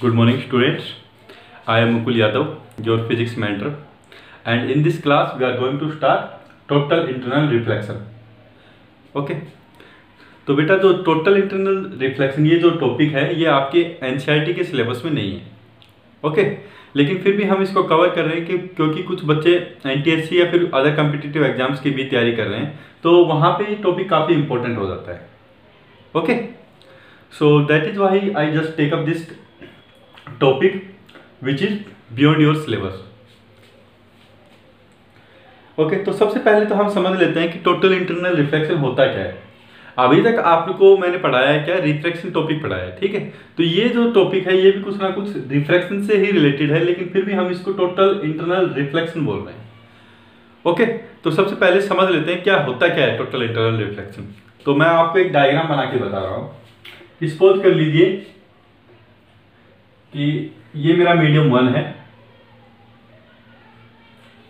Good morning, students. I am Mukul Yadav, your physics mentor, and in this class we are going to start total internal reflection. Okay. तो बेटा जो total internal reflection ये जो topic है ये आपके NCERT के syllabus में नहीं है. ओके. लेकिन फिर भी हम इसको कवर कर रहे हैं क्योंकि कुछ बच्चे एनटीएससी या फिर अदर कॉम्पिटिटिव एग्जाम्स की भी तैयारी कर रहे हैं, तो वहाँ पे ये टॉपिक काफ़ी इंपॉर्टेंट हो जाता है. Okay. So that is why I just take up this topic which is beyond your syllabus. Okay. तो सबसे पहले तो हम समझ लेते हैं कि टोटल इंटरनल रिफ्लेक्शन होता क्या है. अभी तक आपको मैंने पढ़ाया है क्या, रिफ्रैक्शन टॉपिक पढ़ाया है. ठीक है. तो ये जो टॉपिक है ये भी कुछ ना कुछ रिफ्रैक्शन से ही रिलेटेड है, लेकिन फिर भी हम इसको टोटल इंटरनल रिफ्लेक्शन बोल रहे हैं. ओके. तो सबसे पहले समझ लेते हैं क्या होता क्या है टोटल इंटरनल रिफ्लेक्शन. तो मैं आपको एक डायग्राम बना के बता रहा हूं. सपोज कर लीजिए कि ये मेरा मीडियम 1 है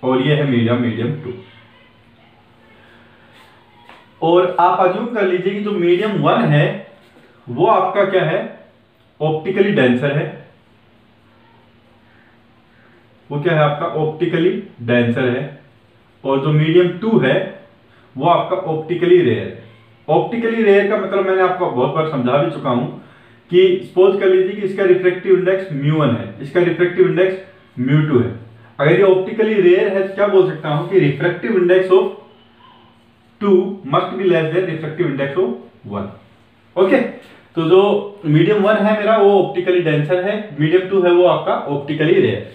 और ये है मीडियम 2. और आप अज्यूम कर लीजिए कि जो मीडियम 1 है वो आपका क्या है, ऑप्टिकली डेंसर है. वो क्या है आपका ऑप्टिकली डेंसर है. और जो मीडियम 2 है वो आपका ऑप्टिकली रेयर है. ऑप्टिकली रेयर का मतलब मैंने आपको बहुत बार समझा भी चुका हूं कि सपोज कर लीजिए कि इसका रिफ्रैक्टिव इंडेक्स μ1 है, इसका रिफ्रैक्टिव इंडेक्स μ2 है. अगर ये ऑप्टिकली रेयर है तो क्या बोल सकता हूं कि refractive index of 2 must be less than refractive index of 1. Okay. तो जो मीडियम 1 है मेरा वो ऑप्टिकली डेंसर है, मीडियम 2 है वो आपका ऑप्टिकली रेयर.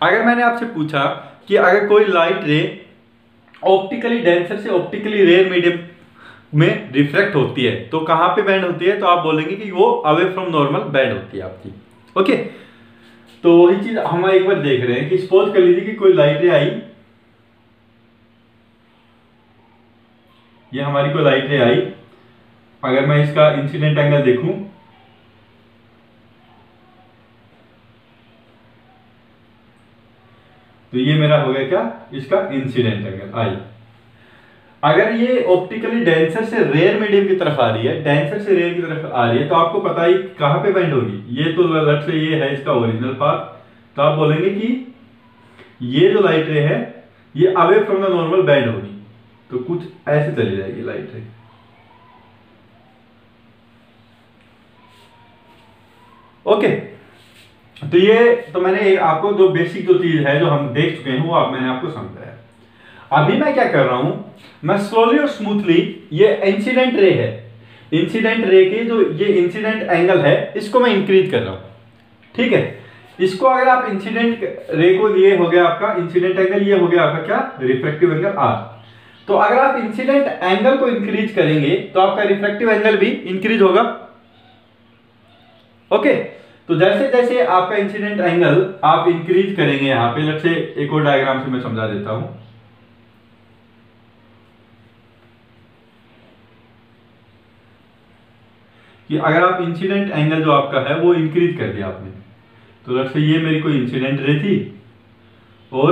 अगर मैंने आपसे पूछा कि अगर कोई लाइट रे ऑप्टिकली डेंसर से ऑप्टिकली रेयर मीडियम में रिफ्रैक्ट होती है तो कहां पे बैंड होती है, तो आप बोलेंगे कि वो अवे फ्रॉम नॉर्मल बैंड होती है आपकी. ओके. तो वही चीज हम एक बार देख रहे हैं कि सपोज कर लीजिए कि कोई लाइट रे आई, ये हमारी कोई लाइट रे आई. अगर मैं इसका इंसिडेंट एंगल देखूं तो ये मेरा हो गया क्या, इसका इंसिडेंट एंगल आई. अगर ये ऑप्टिकली डेंसर से रेयर मीडियम की तरफ आ रही है, डेंसर से रेयर की तरफ आ रही है, तो आपको पता ही कहां पे बैंड होगी. ये तो लेट्स से ये है इसका ओरिजिनल पाथ, तो आप बोलेंगे कि ये जो लाइट रे है ये away from the normal band होगी. तो कुछ ऐसे चली जाएगी लाइट रे. ओके. तो ये तो मैंने आपको जो बेसिक जो चीज है जो हम देख चुके हैं वो मैंने आपको समझाया. अभी मैं क्या कर रहा हूं, मैं स्लोली और स्मूथली ये इंसिडेंट रे है, इंसिडेंट रे के जो ये इंसिडेंट एंगल है इसको मैं इंक्रीज कर रहा हूं. ठीक है. इसको अगर आप इंसिडेंट रे को, ये हो गया आपका इंसिडेंट एंगल, ये हो गया आपका क्या, रिफ्रैक्टिव एंगल आर. तो अगर आप इंसिडेंट एंगल को इंक्रीज करेंगे तो आपका रिफ्रैक्टिव एंगल भी इंक्रीज होगा. ओके. तो जैसे जैसे आपका इंसिडेंट एंगल आप इंक्रीज करेंगे, यहां पे लेट्स से एक और डायग्राम से मैं समझा देता हूं. कि अगर आप इंसिडेंट एंगल जो आपका है वो इंक्रीज कर दिया आपने, तो लेट्स से ये मेरी कोई इंसिडेंट रे थी और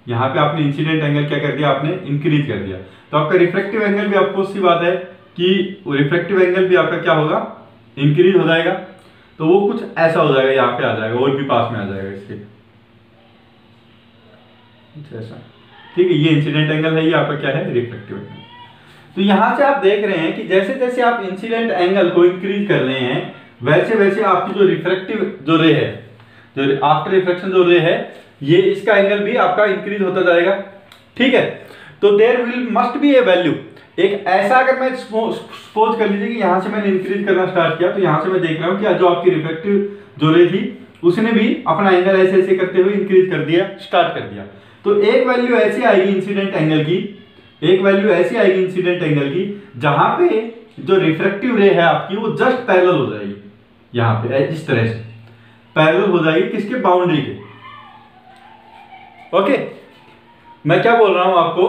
यहां पे आपने इंसिडेंट एंगल क्या कर दिया, आपने इंक्रीज कर दिया. तो आपका रिफ्रैक्टिव एंगल भी, आपको सी बात है कि रिफ्रैक्टिव एंगल भी आपका क्या होगा, इंक्रीज हो जाएगा. तो वो कुछ ऐसा हो जाएगा, यहां पे आ जाएगा और भी पास में आ जाएगा इसके ऐसा. ठीक है. ये इंसिडेंट एंगल है, ये आपका क्या है, रिफ्रैक्टिव एंगल. तो यहां से आप देख रहे हैं कि जैसे जैसे आप इंसिडेंट एंगल को इंक्रीज कर रहे हैं वैसे वैसे आपकी जो रिफ्रैक्टिव जो रे है, जो आफ्टर रिफ्लेक्शन जो रे है, ये इसका एंगल भी आपका इंक्रीज होता जाएगा. ठीक है. तो there will must be a value, एक ऐसा, अगर मैं सपोज कर लीजिए कि यहां से मैंने इंक्रीज करना स्टार्ट किया, तो यहां से मैं देख रहा हूं कि जो आपकी रिफ्रैक्टिव जो रे थी उसने भी अपना एंगल ऐसे ऐसे करते हुए इंक्रीज कर दिया, स्टार्ट कर दिया. तो एक वैल्यू ऐसी आएगी इंसिडेंट एंगल की, एक वैल्यू ऐसी आएगी इंसिडेंट एंगल की जहां पे जो रिफ्रैक्टिव रे है आपकी वो जस्ट पैरेलल हो जाएगी. यहां पे इस तरह से पैरेलल हो जाएगी किसके, बाउंड्री के. ओके. मैं क्या बोल रहा हूं आपको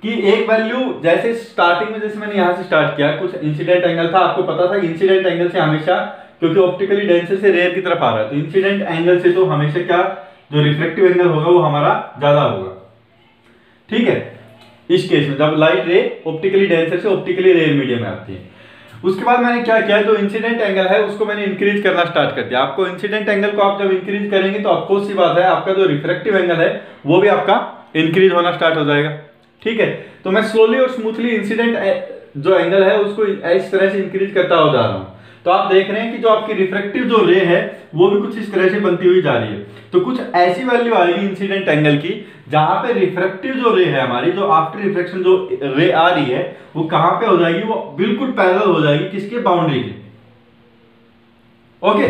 कि एक वैल्यू जैसे स्टार्टिंग में, जैसे मैंने यहां से स्टार्ट किया, कुछ इंसिडेंट एंगल था, आपको पता था इंसिडेंट एंगल से हमेशा, क्योंकि ऑप्टिकली डेंसर से रेयर की तरफ आ रहा है, तो इंसिडेंट एंगल से तो हमेशा क्या, जो रिफ्लेक्टिव एंगल होगा वो हमारा ज्यादा होगा. ठीक है. इस केस में जब लाइट रे ऑप्टिकली डेंसर से ऑप्टिकली रेयर मीडियम में आती है, उसके बाद मैंने क्या किया, जो इंसिडेंट एंगल है उसको मैंने इंक्रीज करना स्टार्ट कर दिया। आपको इंसिडेंट एंगल को आप जब इंक्रीज करेंगे तो ऑफकोर्स सी बात है आपका जो रिफ्रैक्टिव एंगल है वो भी आपका इंक्रीज होना स्टार्ट हो जाएगा। ठीक है, तो मैं स्लोली और स्मूथली इंसिडेंट जो एंगल है उसको इस तरह से इंक्रीज करता हो जा रहा हूं। तो आप देख रहे हैं कि जो आपकी रिफ्रैक्टिव जो रे है वो भी कुछ इस तरह से बनती हुई जा रही है। तो कुछ ऐसी वैल्यू आएगी इंसिडेंट एंगल की जहां पे रिफ्रैक्टिव जो रे है हमारी, जो आफ्टर रिफ्लेक्शन जो रे आ रही है वो कहां पे हो जाएगी, वो बिल्कुल पैरेलल हो जाएगी किसके, बाउंड्री के। ओके,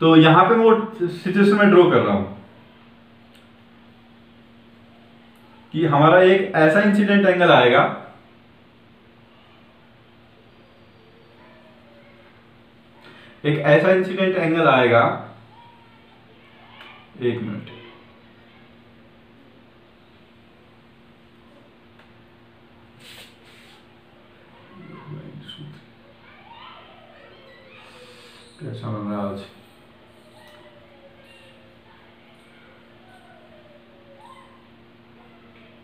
तो यहां पे मैं सिचुएशन में ड्रॉ कर रहा हूं कि हमारा एक ऐसा इंसिडेंट एंगल आएगा, एक ऐसा इंसिडेंट एंगल आएगा, एक मिनट, कैसा बन रहा है आज,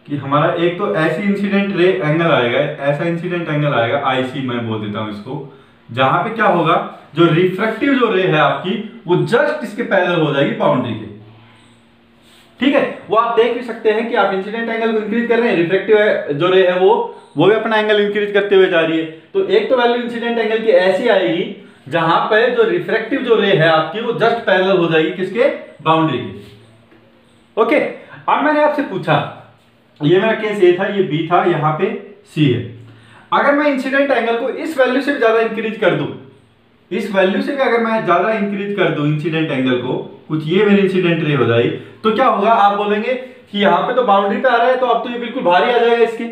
कि हमारा एक तो ऐसी इंसिडेंट रे एंगल आएगा, ऐसा इंसिडेंट एंगल आएगा, आईसी मैं बोल देता हूं इसको, जहां पे क्या होगा, जो रिफ्रैक्टिव जो रे है आपकी वो जस्ट इसके पैरेलल हो जाएगी बाउंड्री के। ठीक है, वो आप देख भी सकते हैं कि आप इंसिडेंट एंगल को इंक्रीज कर रहे हैं, रिफ्रैक्टिव जो रे है वो भी अपना एंगल इंक्रीज करते हुए जा रही है। तो एक तो वैल्यू इंसिडेंट एंगल की ऐसी आएगी जहां पे जो रिफ्रैक्टिव जो रे है आपकी वो जस्ट पैरेलल हो जाएगी किसके, बाउंड्री के। ओके, अब मैंने आपसे पूछा, ये मेरा केस ए था, ये बी था, यहां पे सी है। अगर मैं इंसिडेंट एंगल को इस वैल्यू से भी ज्यादा इंक्रीज कर दूं, इस वैल्यू से भी अगर मैं ज्यादा इंक्रीज कर दूं इंसिडेंट एंगल को, कुछ ये मेरी इंसिडेंट रे हो जाए, तो क्या होगा, आप बोलेंगे कि यहां पे तो बाउंड्री पे आ रहा है तो अब तो ये बिल्कुल भारी आ जाएगा इसके,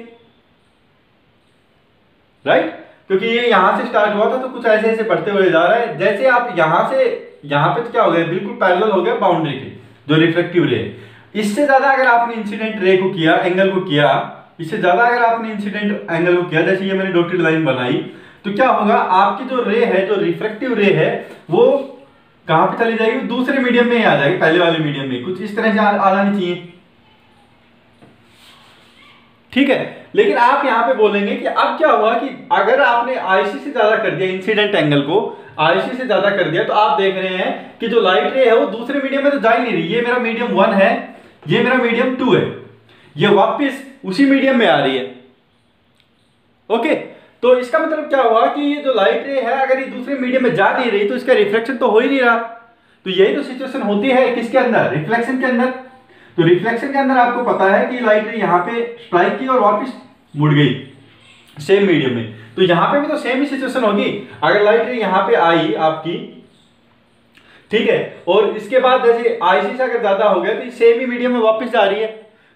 राइट, क्योंकि ये यहां से स्टार्ट हुआ था तो कुछ ऐसे ऐसे बढ़ते हुए जा रहा है। जैसे आप यहां से यहां पे तो क्या हो गया, बिल्कुल पैरेलल हो गया बाउंड्री के, जो रिफ्लेक्टिव रे। इससे ज्यादा अगर आपने इंसिडेंट रे को किया, एंगल को किया, इससे ज्यादा अगर आपने इंसिडेंट एंगल को किया, जैसे ये मैंने डॉटेड लाइन बनाई, तो क्या होगा, आपकी जो रे है, जो रिफ्लेक्टिव रे है, वो कहां पे चली जाएगी, दूसरे मीडियम में ही आ जाएगी, पहले वाले मीडियम में कुछ इस तरह से आ जानी चाहिए। ठीक है, लेकिन आप यहां पे बोलेंगे कि अब क्या हुआ कि अगर आपने आईसी से ज्यादा कर दिया, इंसिडेंट एंगल को आईसी से ज्यादा कर दिया, तो आप देख रहे हैं कि जो लाइट रे है वो दूसरे मीडियम में तो जा ही नहीं रही। ये मेरा मीडियम 1 है, ये मेरा मीडियम 2 है, ये वापस उसी मीडियम में आ रही है। ओके, तो इसका मतलब क्या हुआ कि ये जो लाइट रे है अगर ये दूसरे मीडियम में जा नहीं रही तो इसका रिफ्लेक्शन तो हो ही नहीं रहा। तो यही तो सिचुएशन होती है किसके अंदर, रिफ्लेक्शन के अंदर। तो रिफ्लेक्शन के अंदर आपको पता है कि लाइट रे यहां पे स्ट्राइक की और वापस मुड़ गई सेम मीडियम में, तो यहां पे भी तो सेम ही सिचुएशन होगी। अगर लाइट रे यहां पे आई आपकी, ठीक है, और इसके बाद जैसे आईसी से अगर ज्यादा हो गया तो सेम ही मीडियम में वापस जा रही है,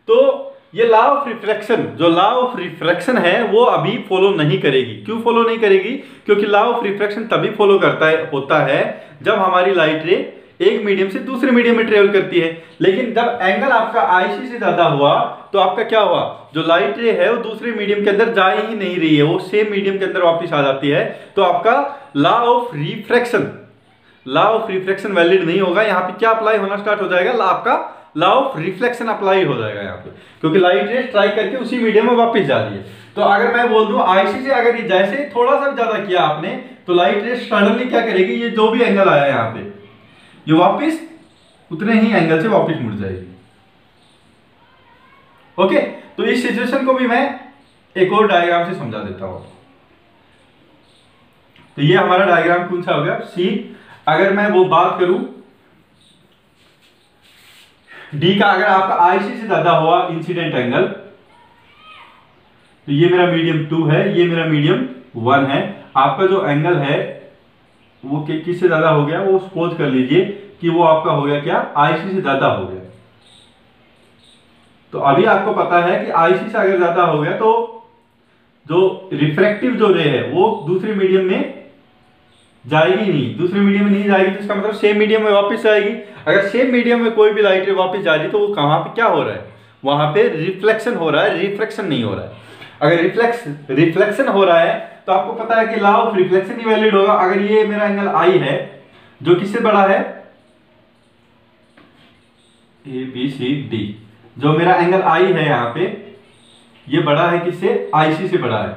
तो ये लॉ ऑफ रिफ्लेक्शन, जो लॉ ऑफ रिफ्लेक्शन है वो अभी फॉलो नहीं करेगी। क्यों फॉलो नहीं करेगी, क्योंकि लॉ ऑफ रिफ्लेक्शन तभी फॉलो होता है जब हमारी लाइट रे एक मीडियम से दूसरे मीडियम में ट्रेवल करती है। लेकिन जब एंगल आपका आईसी से ज्यादा हुआ तो आपका क्या हुआ, जो लाइट रे है वो दूसरे मीडियम के अंदर जा ही नहीं रही है, वो सेम मीडियम के अंदर वापस आ जाती है। तो आपका लॉ ऑफ रिफ्लेक्शन वैलिड नहीं होगा। यहाँ पे क्या अप्लाई होना स्टार्ट हो जाएगा, आपका लॉ ऑफ रिफ्लेक्शन अप्लाई हो जाएगा यहाँ पे, क्योंकि लाइट रे स्ट्राइक करके उसी मीडियम में वापस जा रही है। तो अगर मैं बोल दूं आईसी से अगर ये जैसे थोड़ा सा भी ज्यादा किया आपने, तो लाइट रे सडनली क्या करेगी, ये जो भी एंगल आया यहाँ पे ये वापस उतने ही एंगल से वापस मुड़ जाएगी। ओके, तो इस सिचुएशन को भी मैं एक और डायग्राम से समझा देता हूं। तो ये हमारा डायग्राम कौन सा हो गया, सी। अगर मैं वो बात करूं डी का, अगर आपका आईसी से ज्यादा हुआ इंसिडेंट एंगल, तो ये मेरा मीडियम 2 है, ये मेरा मीडियम 1 है। आपका जो एंगल है वो किससे ज्यादा हो गया, वो सपोज कर लीजिए कि वो आपका हो गया क्या, आईसी से ज्यादा हो गया। तो अभी आपको पता है कि आईसी से अगर ज्यादा हो गया तो जो रिफ्रैक्टिव जो रे है वो दूसरे मीडियम में जाएगी नहीं, दूसरे मीडियम में नहीं जाएगी, तो इसका मतलब सेम मीडियम में वापस आएगी। अगर सेम मीडियम में कोई भी लाइट रे वापस जा रही है तो वो कहां पे क्या हो रहा है, वहां पे रिफ्लेक्शन हो रहा है, रिफ्रैक्शन नहीं हो रहा है। अगर रिफ्लेक्शन हो रहा है तो आपको पता है कि law of reflection he valid होगा। अगर ये मेरा एंगल आई है जो किससे बड़ा है, ए बी सी डी, जो मेरा एंगल आई है यहाँ पे ये बड़ा है किससे, आईसी से बड़ा है,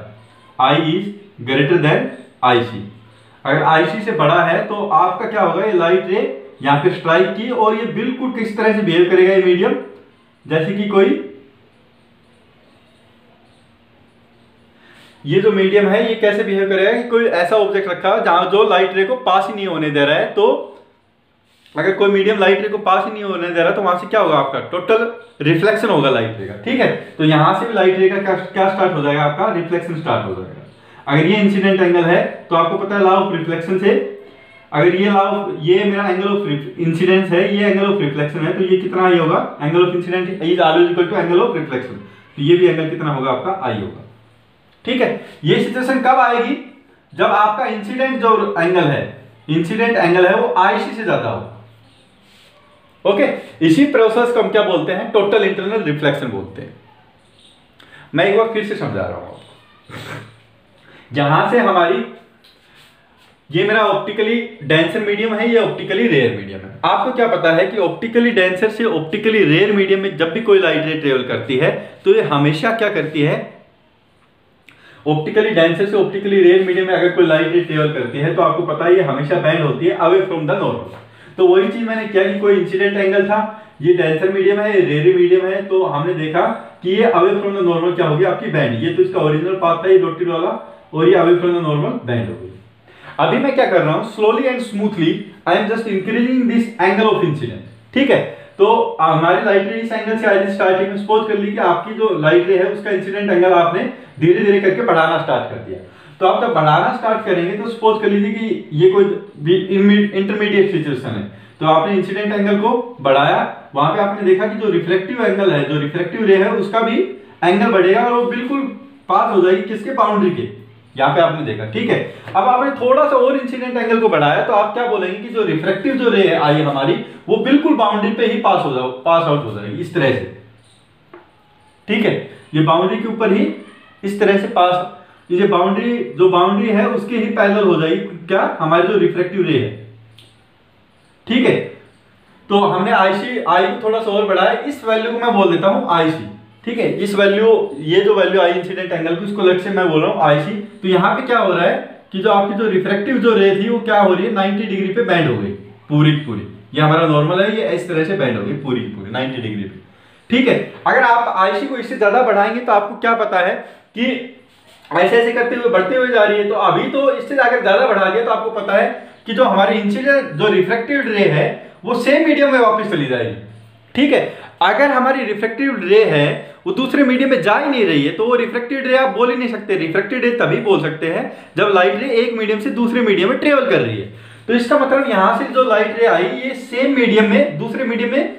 I is greater than IC. अगर आईसी से बड़ा है तो आपका क्या होगा, ये लाइट रे यहाँ पे स्ट्राइक की और ये बिल्कुल किस तरह से बिहेव करेगा ये मीडियम, जैसे कि कोई ये जो मीडियम है ये कैसे बिहेव करेगा कि कोई ऐसा ऑब्जेक्ट रखा है जहां जो लाइट रे को पास ही नहीं होने दे रहा है। तो अगर कोई मीडियम लाइट रे को पास ही नहीं होने दे रहा तो वहां से क्या होगा, आपका टोटल रिफ्लेक्शन होगा लाइट रे का। ठीक है, तो यहां से भी लाइट रे का क्या स्टार्ट हो जाएगा, आपका रिफ्लेक्शन स्टार्ट हो जाएगा। अगर ये इंसिडेंट एंगल है तो आपको पता है लॉ ऑफ रिफ्लेक्शन से, अगर ये मेरा एंगल ऑफ इंसिडेंस है, ये एंगल ऑफ रिफ्लेक्शन है, तो ये कितना आई होगा, angle of incident is always equal to angle of reflection, तो ये भी एंगल कितना होगा, आपका आई होगा। ठीक है, ये सिचुएशन कब आएगी, जब आपका इंसिडेंट जो एंगल है, इंसिडेंट एंगल है वो आईसी से ज्यादा हो। ओके, इसी प्रोसेस को हम क्या बोलते हैं, टोटल इंटरनल रिफ्लेक्शन बोलते हैं। मैं एक बार फिर से समझा रहा हूं आपको। जहां से हमारी ये मेरा ऑप्टिकली डेंसर मीडियम है, ये ऑप्टिकली रेयर मीडियम है। आपको क्या पता है कि ऑप्टिकली डेंसर से ऑप्टिकली रेयर मीडियम में जब भी कोई लाइट रे ट्रेवल करती है तो ये हमेशा क्या करती है, ऑप्टिकली डेंसर से ऑप्टिकली रेयर मीडियम में अगर कोई लाइट रे ट्रेवल करती है तो आपको पता है ये हमेशा बेंड होती है अवे फ्रॉम द नॉर्मल। तो वही चीज मैंने किया कि कोई इंसिडेंट एंगल था, ये डेंसर मीडियम है, ये रेयर मीडियम है, तो हमने देखा कि ये अवे फ्रॉम द नॉर्मल क्या होगी, आपकी बैंड। ये तो इसका ओरिजिनल पाथ था ये डॉटेड वाला, और ये away from the normal band हो गई। अभी मैं क्या कर रहा हूं, slowly and smoothly I am just increasing this angle of incident. ठीक है, तो हमारी लाइट रे इस एंगल से आई, स्टार्टिंग में सपोज कर ली कि आपकी जो लाइट रे है उसका इंसिडेंट एंगल आपने धीरे धीरे करके बढ़ाना स्टार्ट कर दिया। तो आप जब बढ़ाना स्टार्ट करेंगे तो सपोज कर लीजिए कि ये कोई इंटरमीडिएट सिचुएशन है, तो आपने इंसिडेंट एंगल को बढ़ाया, वहां पे आपने देखा कि जो रिफ्लेक्टिव एंगल है, जो रिफ्लेक्टिव रे है उसका भी एंगल बढ़ेगा और वो बिल्कुल पास हो जाएगी किसके, बाउंड्री के, यहाँ पे आपने देखा। ठीक है, अब आपने थोड़ा सा और इंसिडेंट एंगल को बढ़ाया तो आप क्या बोलेंगे कि जो रिफ्लेक्टिव जो रे आई हमारी वो बिल्कुल बाउंड्री पे ही पास आउट हो जाएगी इस तरह से। ठीक है, ये बाउंड्री के ऊपर ही इस तरह से पास, ये जो बाउंड्री है उसके ही पैरेलल हो जाएगी क्या, हमारी जो रिफ्लेक्टिव रे है। ठीक है, तो हमने आई को थोड़ा सा और बढ़ाया, इस वैल्यू को मैं बोल देता हूं आईसी। ठीक है, इस वैल्यू, ये जो वैल्यू आई इंसिडेंट एंगल की उसको लेट से मैं बोल रहा हूं आईसी। तो यहाँ पे क्या हो रहा है कि जो आपकी जो रिफ्रैक्टिव जो रे थी वो क्या हो रही है, 90 डिग्री पे बैंड हो गई पूरी की पूरी। ये हमारा नॉर्मल है, ये इस तरह से बैंड हो गई पूरी की पूरी 90 डिग्री पे। ठीक है, अगर आप आईसी को इससे ज्यादा बढ़ाएंगे तो आपको क्या पता है कि ऐसे ऐसे करते हुए बढ़ते हुए जा रही है, तो अभी तो इससे अगर ज्यादा बढ़ा दिया तो आपको पता है कि जो हमारी इंसिडेंट जो रिफ्रैक्टिव रे है वो सेम मीडियम में वापस चली जाएगी। ठीक है, अगर हमारी रिफ्रैक्टिव रे है वो दूसरे मीडियम में जा ही नहीं रही है तो वो रिफ्रैक्टिव रे आप बोल ही नहीं सकते। रिफ्रैक्टिव रे तभी बोल सकते हैं जब लाइट रे एक मीडियम से दूसरे मीडियम में ट्रेवल कर रही है। तो इसका मतलब यहां से जो लाइट रे आई ये सेम मीडियम में दूसरे मीडियम में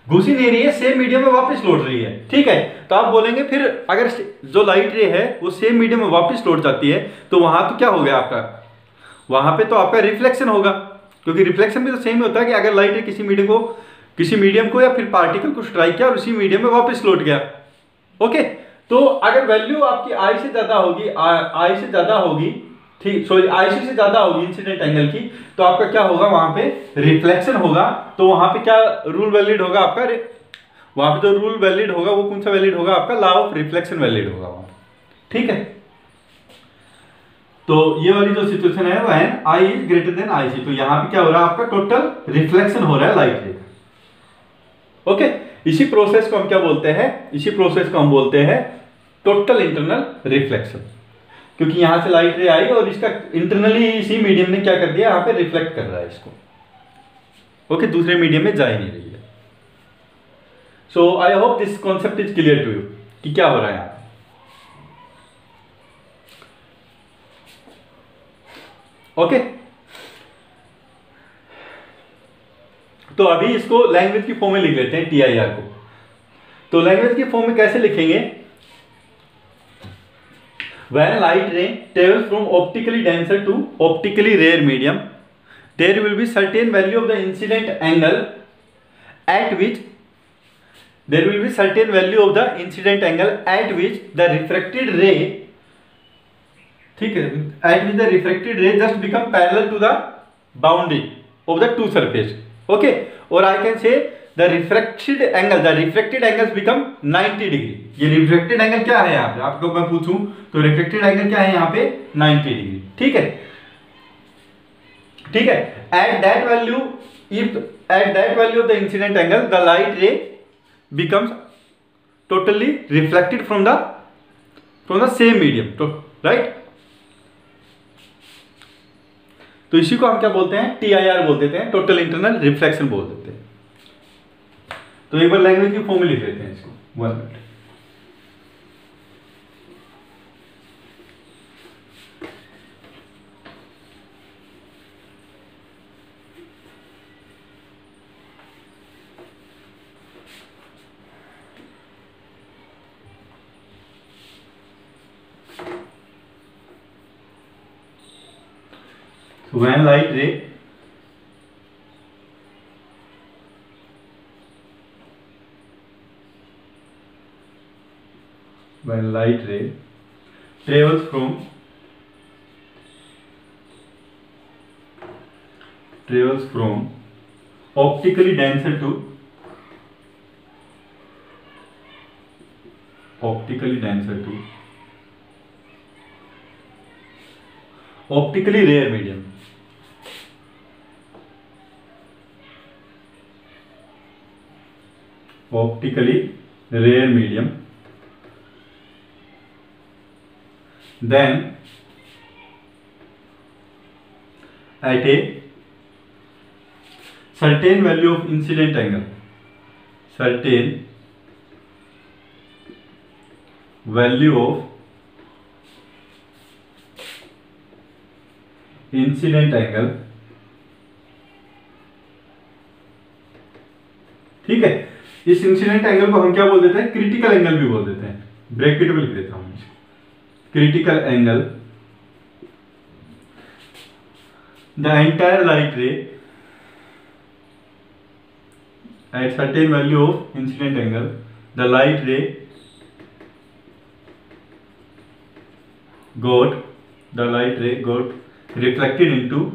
घुस ही नहीं रही है, सेम मीडियम में वापस लौट रही है। ठीक है, तो आप बोलेंगे फिर अगर जो लाइट रे है वो सेम मीडियम में वापस लौट जाती है तो वहां तो क्या हो गया आपका, वहां पे तो आपका रिफ्लेक्शन होगा, क्योंकि रिफ्लेक्शन भी तो सेम होता है कि अगर लाइट रे किसी मीडियम को या फिर पार्टिकल को स्ट्राइक किया और उसी मीडियम में वापस लौट गया। ओके, तो अगर वैल्यू आपकी आई से ज्यादा होगी, ठीक, सॉरी आईसी से ज्यादा होगी इंसिडेंट एंगल की, तो आपका क्या होगा, वहां पे रिफ्लेक्शन होगा। तो वहां पे क्या रूल वैलिड होगा आपका, वहां पे जो रूल वैलिड होगा वो कौन सा वैलिड होगा, आपका लॉ ऑफ रिफ्लेक्शन वैलिड होगा वहां। ठीक है, तो ये वाली जो सिचुएशन है वो है I is greater than IC, तो यहां पे क्या हो रहा है, आपका टोटल रिफ्लेक्शन हो रहा है लाइट रे। ओके, इसी प्रोसेस को हम क्या बोलते हैं, इसी प्रोसेस को हम बोलते हैं टोटल इंटरनल रिफ्लेक्शन, क्योंकि यहां से लाइट रे आई और इसका इंटरनली इसी मीडियम ने क्या कर दिया, यहां पे रिफ्लेक्ट कर रहा है इसको। ओके, दूसरे मीडियम में जा ही नहीं रही है। So I hope this concept is clear to you कि क्या हो रहा है यहां। ओके, तो अभी इसको लैंग्वेज की फॉर्म में लिख लेते हैं TIR को। तो लैंग्वेज की फॉर्म में कैसे लिखेंगे, when light ray travels from optically denser to optically rare medium, there will be certain value of the incident angle at which the refracted ray, ठीक है, at which the refracted ray just become parallel to the boundary of the two surface. Okay, or I can say the refracted angles become 90 degree. ये refracted angle क्या है यहाँ पे, आपको मैं पूछूं तो रिफ्रैक्टेड एंगल क्या है यहाँ पे 90 डिग्री। ठीक है, ठीक है। At that value of the incident angle the light रे becomes totally reflected from the same medium, तो राइट। तो इसी को हम क्या बोलते हैं, TIR बोल देते हैं, टोटल इंटरनल रिफ्लेक्शन बोल देते हैं। तो एक बार लैंग्वेज की फॉर्म में लिख लेते हैं इसको, 1 minute. So when light ray travels from optically denser to optically rare medium, then at a certain value of incident angle, ठीक है। इस इंसिडेंट एंगल को हम क्या बोल देते हैं, क्रिटिकल एंगल भी बोल देते हैं। ब्रैकेट में लिख देता हूं इसको, critical angle. The entire light रे at certain value of incident angle, the light ray got reflected into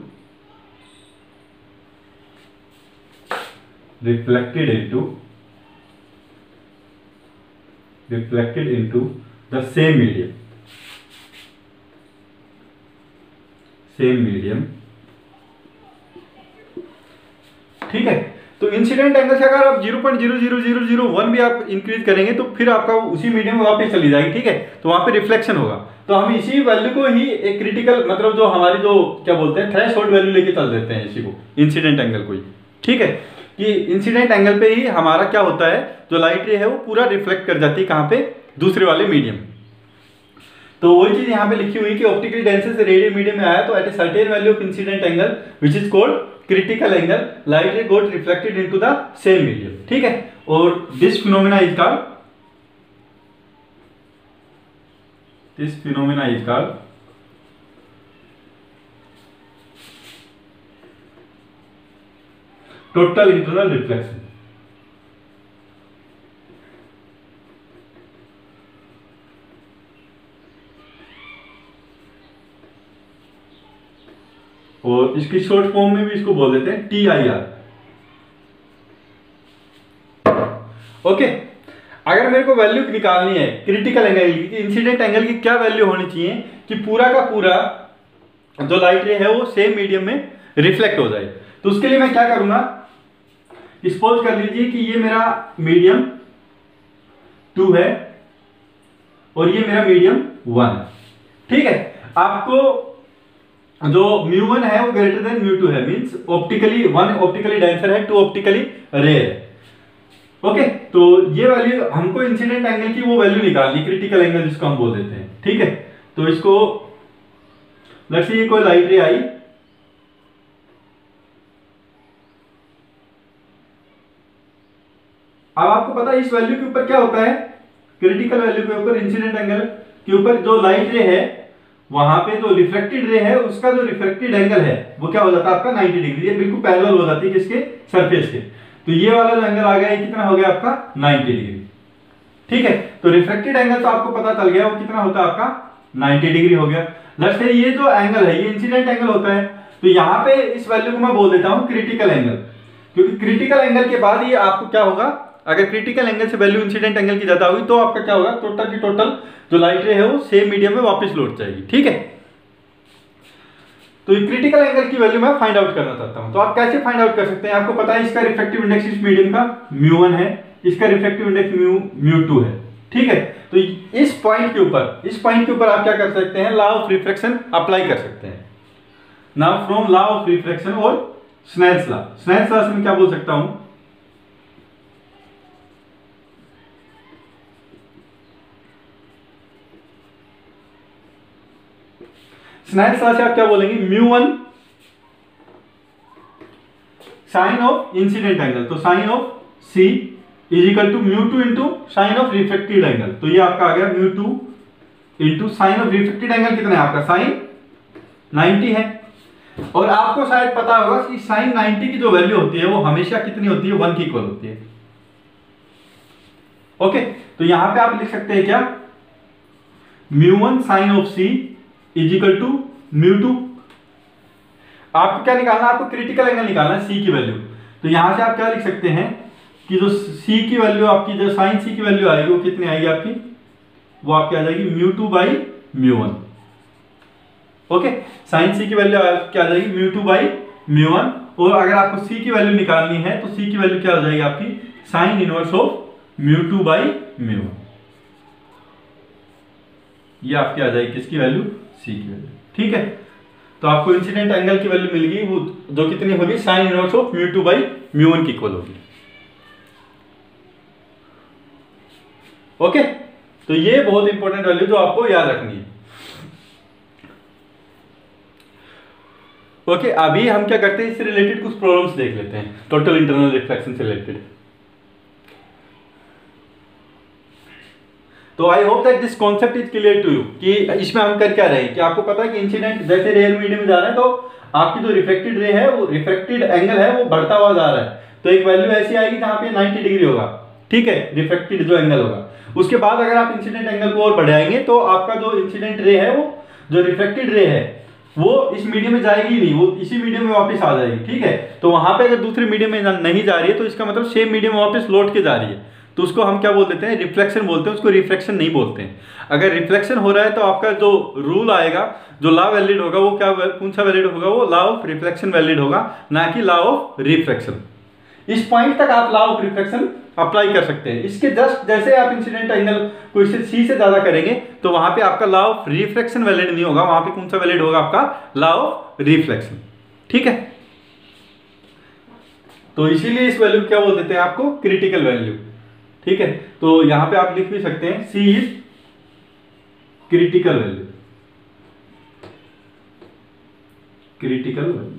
the same medium, ठीक है। तो इंसिडेंट एंगल से अगर आप 0.00001 भी आप इंक्रीज करेंगे तो फिर आपका उसी मीडियम में वापस चली जाएगी, ठीक है। तो वहां पे रिफ्लेक्शन होगा। तो हम इसी वैल्यू को ही एक क्रिटिकल, मतलब जो हमारी जो क्या बोलते हैं थ्रेशोल्ड वैल्यू लेके चल देते हैं इसी को, इंसिडेंट एंगल को ही, ठीक है। कि इंसिडेंट एंगल पे ही हमारा क्या होता है, जो लाइट रे है वो पूरा रिफ्लेक्ट कर जाती है कहां पे, दूसरे वाले मीडियम। तो वही चीज यहाँ पे लिखी हुई कि ऑप्टिकली डेंसर से रेडियल मीडियम में आया तो at a certain value of incident angle which is called critical angle, light ray got reflected into the same medium, ठीक है। और this phenomena is called total internal reflection. और इसकी short form में भी इसको बोल देते हैं TIR। ओके, अगर मेरे को वैल्यू निकालनी है क्रिटिकल एंगल की, इंसिडेंट एंगल की क्या वैल्यू होनी चाहिए कि पूरा का पूरा जो लाइट रे है वो सेम मीडियम में रिफ्लेक्ट हो जाए। तो उसके लिए मैं क्या करूंगा, सपोज कर लीजिए कि ये मेरा मीडियम 2 है और ये मेरा मीडियम 1, ठीक है। आपको जो μ1 है वो ग्रेटर देन μ2 है, मींस ऑप्टिकली 1 ऑप्टिकली डेंसर है, 2 ऑप्टिकली रेयर है। ओके, तो ये वैल्यू हमको इंसिडेंट एंगल की वो वैल्यू निकालनी, क्रिटिकल एंगल जिसको हम बोल देते हैं, ठीक है। तो इसको लेट्स से ये कोई लाइट रे आई, अब आपको पता है इस वैल्यू के ऊपर क्या होता है, क्रिटिकल वैल्यू के ऊपर, इंसिडेंट एंगल के ऊपर जो लाइट रे है वहां पे जो रिफ्लेक्टेड रे है उसका जो रिफ्लेक्टेड एंगल है वो क्या हो जाता है आपका 90 डिग्री, ये बिल्कुल पैरेलल हो जाती है किसके, सरफेस के। तो ये वाला जो एंगल आ गया ये कितना हो गया आपका 90 डिग्री, ठीक है। तो रिफ्लेक्टेड एंगल तो आपको पता चल गया वो कितना होता है आपका 90 डिग्री हो गया। लेट्स से ये जो एंगल है ये इंसिडेंट एंगल होता है, तो यहाँ पे इस वैल्यू को मैं बोल देता हूँ क्रिटिकल एंगल। क्योंकि क्रिटिकल एंगल के बाद ही आपको क्या होगा, अगर क्रिटिकल एंगल से वैल्यू इंसिडेंट एंगल की ज्यादा हुई तो आपका क्या होगा, टोटल की टोटल जो लाइट रे है वो सेम मीडियम में वापस लौट जाएगी। ठीक है, तो ये क्रिटिकल एंगल की वैल्यू मैं फाइंड आउट करना चाहता हूं। तो आप कैसे फाइंड आउट कर सकते हैं, आपको पता है इसका रिफ्रैक्टिव इंडेक्स इस मीडियम का μ1 है, इसका रिफ्रैक्टिव इंडेक्स μ2 है। ठीक है, तो इस पॉइंट के ऊपर आप क्या कर सकते हैं, लॉ ऑफ रिफ्रैक्शन अप्लाई कर सकते हैं। Now from law of refraction और स्नेल्स लॉ से मैं क्या बोल सकता हूं, स्नेल्स लॉ से आप क्या बोलेंगे, μ1 साइन ऑफ इंसिडेंट एंगल, तो sine of C is equal to μ2 into sine of reflected angle. तो ये आपका आ गया μ2 into sine of reflected angle कितना है आपका, साइन 90 है। और आपको शायद पता होगा कि साइन 90 की जो वैल्यू होती है वो हमेशा कितनी होती है, 1 की इक्वल होती है। ओके, तो यहां पे आप लिख सकते हैं क्या, μ1 sine of C is equal to μ2। आपको क्या निकालना है, आपको क्रिटिकल एंगल निकालना है, C की वैल्यू। तो यहां से आप क्या लिख सकते हैं कि जो C की वैल्यू आपकी, जो साइन C की वैल्यू आएगी वो कितनी आएगी आपकी, वो आपकी आ जाएगी μ2 बाई μ1। ओके, साइन C की वैल्यू क्या आ जाएगी, μ2 बाई μ1। और अगर आपको C की वैल्यू निकालनी है तो C की वैल्यू क्या हो जाएगी आपकी, साइन इनवर्स ऑफ μ2 बाई μ1। ये आपकी आ जाएगी किसकी वैल्यू, C की वैल्यू। ठीक है, तो आपको इंसिडेंट एंगल की वैल्यू मिल गई, वो जो कितनी होगी, साइन इनवर्स ऑफ μ2 बाई μ1 की इक्वल होगी। ओके, तो ये बहुत इंपॉर्टेंट वैल्यू जो आपको याद रखनी है। ओके, अभी हम क्या करते हैं, इससे रिलेटेड कुछ प्रॉब्लम्स देख लेते हैं, टोटल इंटरनल रिफ्लेक्शन से रिलेटेड। तो I hope that this concept is clear to you, कि इसमें हम कर क्या रहे हैं, कि आपको पता है कि इंसिडेंट जैसे रेयर मीडियम में जा रहा है तो आपकी जो रिफ्लेक्टेड रे है, वो रिफ्लेक्टेड एंगल है वो बढ़ता हुआ जा रहा है। तो एक वैल्यू ऐसी आएगी जहां पे 90 डिग्री होगा। ठीक है, रिफ्लेक्टेड जो एंगल होगा, उसके बाद अगर आप इंसिडेंट एंगल को और बढ़ाएंगे तो आपका जो इंसिडेंट रे है, वो जो रिफ्लेक्टेड रे है वो इस मीडियम में जाएगी नहीं, वो इसी मीडियम में वापस आ जाएगी। ठीक है, तो वहां पे अगर दूसरे मीडियम में नहीं जा रही है तो इसका मतलब सेम मीडियम में वापस लौट के जा रही है, तो उसको हम क्या बोल देते हैं, रिफ्लेक्शन बोलते हैं, उसको रिफ्लेक्शन नहीं बोलते हैं। अगर रिफ्लेक्शन हो रहा है तो आपका जो रूल आएगा, जो लॉ वैलिड होगा, वो क्या, कौन सा वैलिड होगा, वो लॉ ऑफ रिफ्लेक्शन वैलिड होगा, ना कि लॉ ऑफ रिफ्लेक्शन। इस पॉइंट तक आप लॉ ऑफ रिफ्लेक्शन अप्लाई कर सकते हैं। इसके जस्ट जैसे आप इंसिडेंट एंगल को इससे C से ज्यादा करेंगे तो वहां पे आपका लॉ ऑफ रिफ्लेक्शन वैलिड नहीं होगा, वहां पे कौन सा वैलिड होगा, आपका लॉ ऑफ रिफ्लेक्शन। ठीक है, तो इसीलिए इस वैल्यू क्या बोल देते हैं आपको, क्रिटिकल वैल्यू। ठीक है, तो यहां पे आप लिख भी सकते हैं C is critical value, critical value.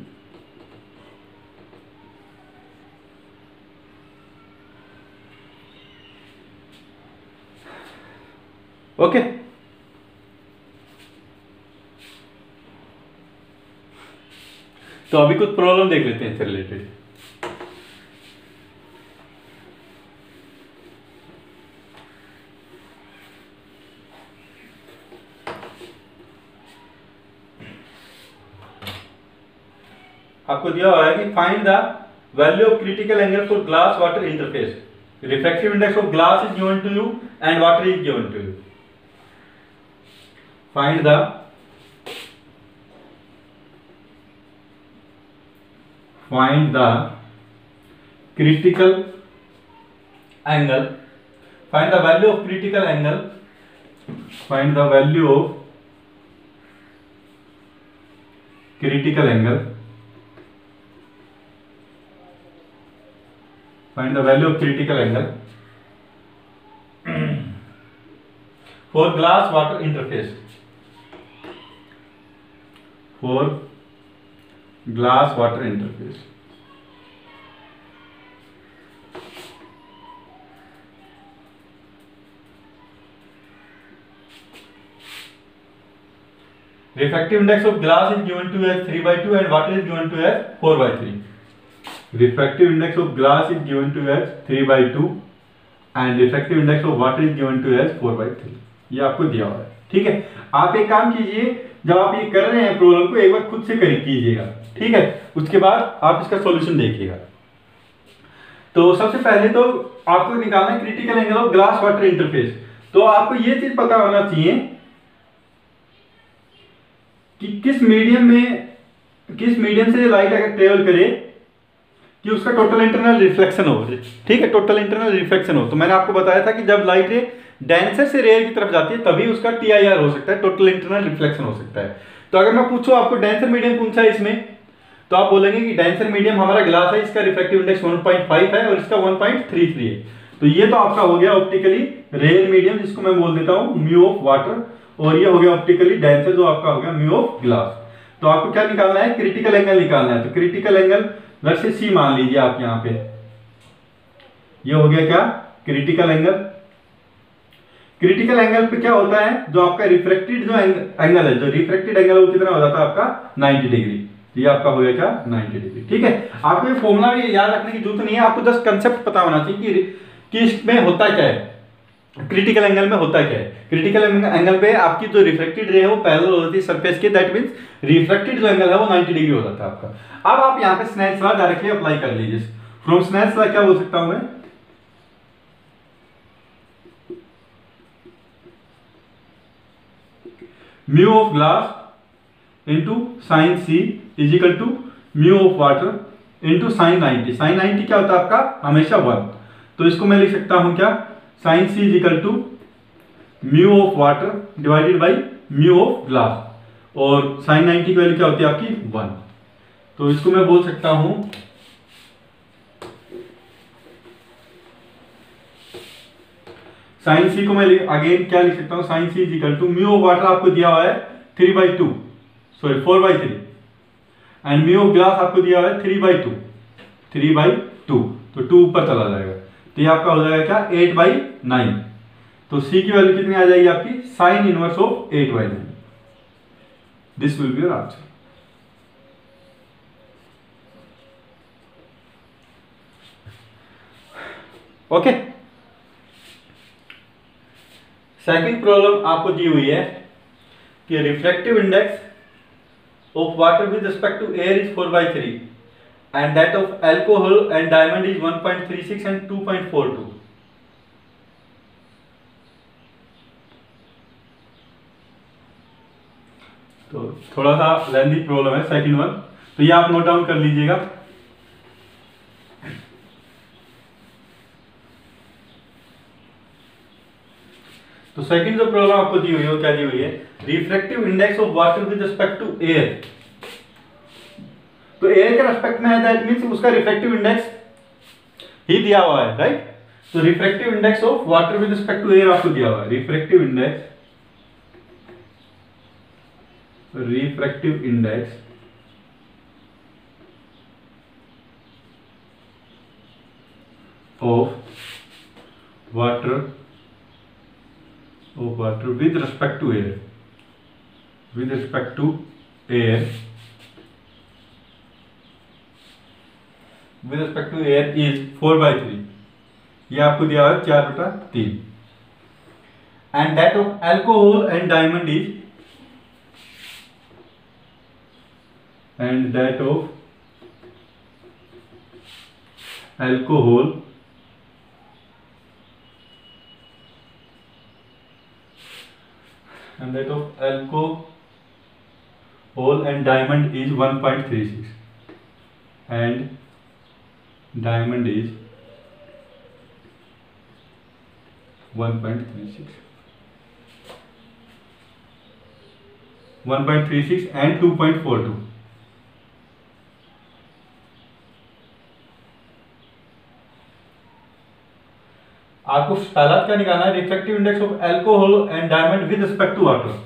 Okay, तो अभी कुछ प्रॉब्लम देख लेते हैं इससे रिलेटेड। आपको दिया हुआ है कि find the value of critical angle for glass water interface, refractive index of glass is given to you and water is given to you. Find the critical angle, find the value of critical angle, find the value of critical angle, find the value of critical angle for glass water interface, for glass water interface। Refractive index of glass is given to as 3/2 and water is given to as 4/3. Refractive index of glass is given to as 3/2 and refractive index of water is given to as 4/3। ये आपको दिया हुआ है। ठीक है, आप एक काम कीजिए, जब आप ये कर रहे हैं प्रॉब्लम को एक बार खुद से कीजिएगा। ठीक है, उसके बाद आप इसका सॉल्यूशन देखिएगा। तो सबसे पहले तो आपको निकालना है critical angle of glass water interface. तो आपको ये चीज पता होना चाहिए कि किस मीडियम से लाइट अगर ट्रेवल करे कि उसका टोटल इंटरनल रिफ्लेक्शन हो। ठीक है, टोटल इंटरनल रिफ्लेक्शन हो। तो मैंने आपको बताया था कि जब लाइट रे डेंसर से रेयर की तरफ जाती है तभी उसका TIR हो सकता है, टोटल इंटरनल रिफ्लेक्शन हो सकता है। तो अगर मैं पूछूं आपको डेंसर मीडियम कौन सा है इसमें, तो आप बोलेंगे कि डेंसर मीडियम हमारा ग्लास है, इसका रिफ्रैक्टिव इंडेक्स 1.5 है और इसका 1.33 है। तो ये तो आपका हो गया ऑप्टिकली रेयर मीडियम, जिसको मैं बोल देता हूं म्यू ऑफ वाटर, और ये हो गया ऑप्टिकली डेंसर जो आपका हो गया म्यू ऑफ ग्लास। तो आपको क्या निकालना है, क्रिटिकल एंगल निकालना है। तो क्रिटिकल एंगल वैसे C मान लीजिए आप यहाँ पे, ये हो गया क्या क्रिटिकल एंगल। क्रिटिकल एंगल पे क्या होता है, जो आपका रिफ्रैक्टेड जो एंगल है, जो रिफ्रैक्टेड एंगल वो कितना हो जाता है आपका 90 डिग्री। ये आपका हो गया क्या 90 डिग्री। ठीक है, आपको ये फॉर्मूला भी याद रखने की जरूरत नहीं है, आपको जस्ट कंसेप्ट पता होना चाहिए कि इसमें होता क्या है, क्रिटिकल एंगल में होता क्या है। क्रिटिकल एंगल पे आपकी जो रिफ्लेक्टेड रे है वो पैरेलल हो जाती है सरफेस के, दैट मींस रिफ्लेक्टेड जो एंगल है वो 90 डिग्री हो जाता है आपका। अब आप यहाँ पे स्नेल्स लॉ डायरेक्टली अप्लाई कर लीजिए। फ्रॉम स्नेल्स लॉ क्या बोल सकता हूं मैं, mu of glass into sine C is equal to mu of water into sine 90। Sine 90 क्या होता है आपका हमेशा 1। तो इसको मैं लिख सकता हूं क्या, sine C is equal to mu of water divided by mu of glass, और साइन 90 की वैल्यू क्या होती है आपकी 1। तो इसको मैं बोल सकता हूं साइन C को मैं अगेन क्या लिख सकता हूं, sine C is equal to mu of water आपको दिया हुआ है 3/2, sorry 4/3, and mu of glass आपको दिया हुआ है 3/2, तो 2 ऊपर चला जाएगा। तो ये आपका हो जाएगा क्या 8/9। तो C की वैल्यू कितनी आ जाएगी आपकी, sine inverse of 8/9। This will be your answer. Okay, second problem आपको दी हुई है कि refractive index of water with respect to air is 4/3 and that of alcohol and diamond is 1.36 and 2.42। तो थोड़ा सा लेंथी प्रॉब्लम है सेकंड वन, तो ये आप नोट डाउन कर लीजिएगा। तो सेकंड जो प्रॉब्लम आपको दी हुई है वो क्या दी हुई है, refractive index of water with respect to air. तो एयर के रिस्पेक्ट में है, दैट मींस उसका रिफ्रैक्टिव इंडेक्स ही दिया हुआ है, राइट। तो refractive index of water with respect to air आपको दिया हुआ है, refractive index of water with respect to air, with respect to air is 4/3। ये आपको दिया हुआ है 4/3, and that of alcohol and diamond is, and that of alcohol and diamond is 1.36 and diamond is 1.36 and 2.42। आपको पहला क्या निकालना है, refractive index of alcohol and diamond with respect to water.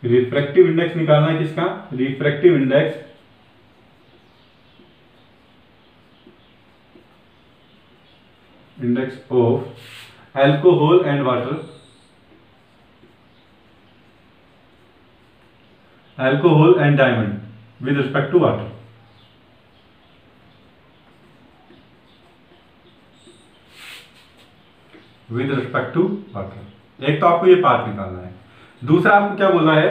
Refractive index निकालना है किसका, refractive index of alcohol and water, alcohol and diamond with respect to water. With respect to water, एक तो आपको ये पार्ट निकालना है। दूसरा आपको क्या बोलना है,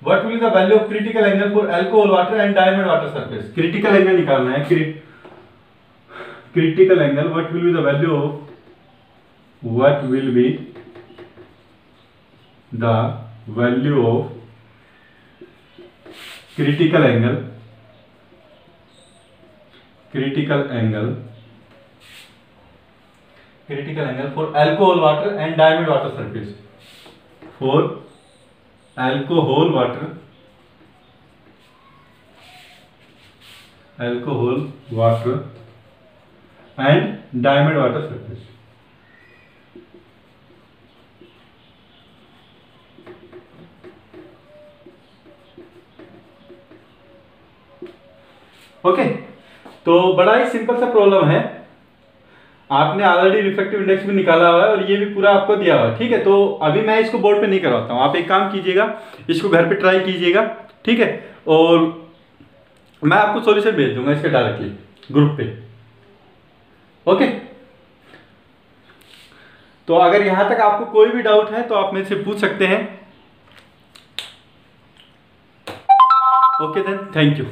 what will be the value of critical angle for alcohol water and diamond water surface. Critical angle निकालना है। Critical angle, what will be the value of, what will be the value of critical angle for alcohol water and diamond water surface, for alcohol water and diamond water surface। Okay, तो बड़ा ही simple सा problem है। आपने already refractive index भी निकाला हुआ है और ये भी पूरा आपको दिया हुआ है, ठीक है। तो अभी मैं इसको बोर्ड पे नहीं करवाता हूँ, आप एक काम कीजिएगा, इसको घर पे ट्राई कीजिएगा, ठीक है। और मैं आपको सॉल्यूशन भेज दूंगा इसके डायरेक्टली ग्रुप पे, ओके। तो अगर यहां तक आपको कोई भी डाउट है तो आप मेरे से पूछ सकते हैं। Okay then, thank you.